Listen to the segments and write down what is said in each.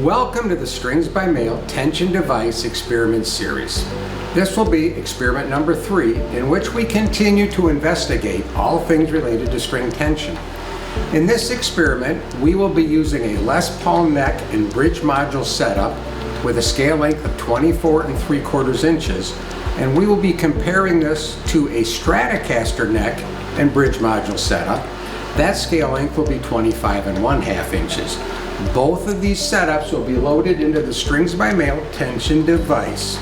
Welcome to the Strings by Mail Tension Device Experiment Series. This will be experiment number 3, in which we continue to investigate all things related to string tension. In this experiment, we will be using a Les Paul neck and bridge module setup with a scale length of 24 3/4 inches, and we will be comparing this to a Stratocaster neck and bridge module setup. That scale length will be 25 1/2 inches. Both of these setups will be loaded into the Strings by Mail tension device.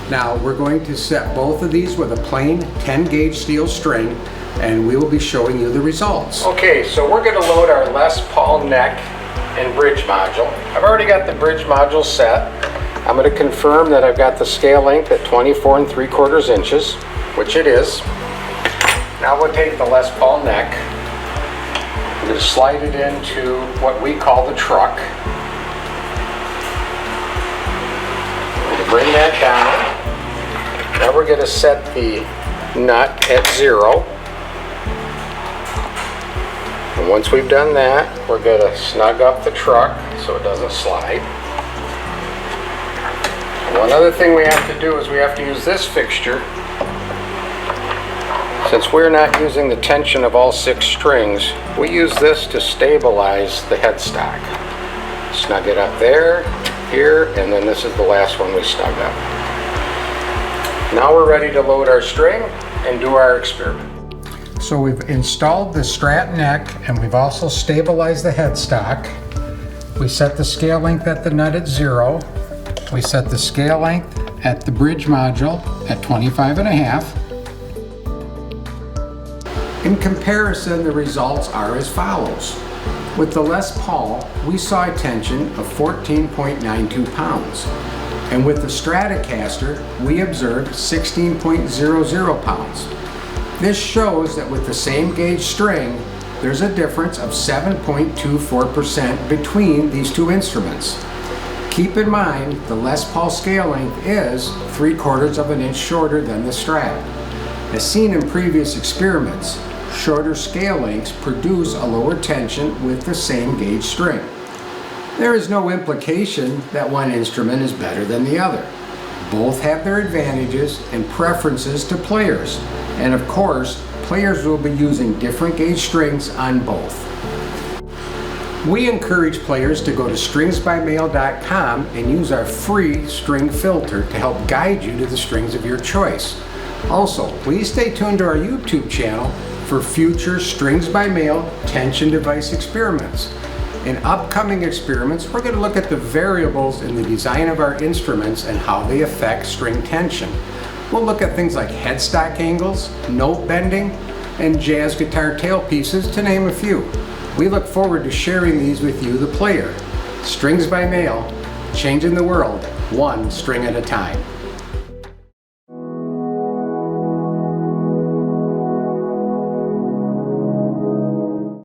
Now we're going to set both of these with a plain 10 gauge steel string, and we will be showing you the results. Okay, so we're going to load our Les Paul neck and bridge module. I've already got the bridge module set. I'm going to confirm that I've got the scale length at 24 3/4 inches, which it is. Now we'll take the Les Paul neck. We're going to slide it into what we call the truck. We're going to bring that down. Now we're going to set the nut at 0. And once we've done that, we're going to snug up the truck so it doesn't slide. And one other thing we have to do is we have to use this fixture. Since we're not using the tension of all 6 strings, we use this to stabilize the headstock. Snug it up there, here, and then this is the last one we snug up. Now we're ready to load our string and do our experiment. So we've installed the Strat neck and we've also stabilized the headstock. We set the scale length at the nut at 0. We set the scale length at the bridge module at 25 1/2. In comparison, the results are as follows. With the Les Paul, we saw a tension of 14.92 pounds. And with the Stratocaster, we observed 16.00 pounds. This shows that with the same gauge string, there's a difference of 7.24% between these two instruments. Keep in mind, the Les Paul scale length is 3/4 inch shorter than the Strat. As seen in previous experiments, shorter scale lengths produce a lower tension with the same gauge string. There is no implication that one instrument is better than the other. Both have their advantages and preferences to players, and of course, players will be using different gauge strings on both. We encourage players to go to stringsbymail.com and use our free string filter to help guide you to the strings of your choice. Also, please stay tuned to our YouTube channel for future Strings by Mail tension device experiments. In upcoming experiments, we're going to look at the variables in the design of our instruments and how they affect string tension. We'll look at things like headstock angles, note bending, and jazz guitar tailpieces, to name a few. We look forward to sharing these with you, the player. Strings by Mail, changing the world, one string at a time.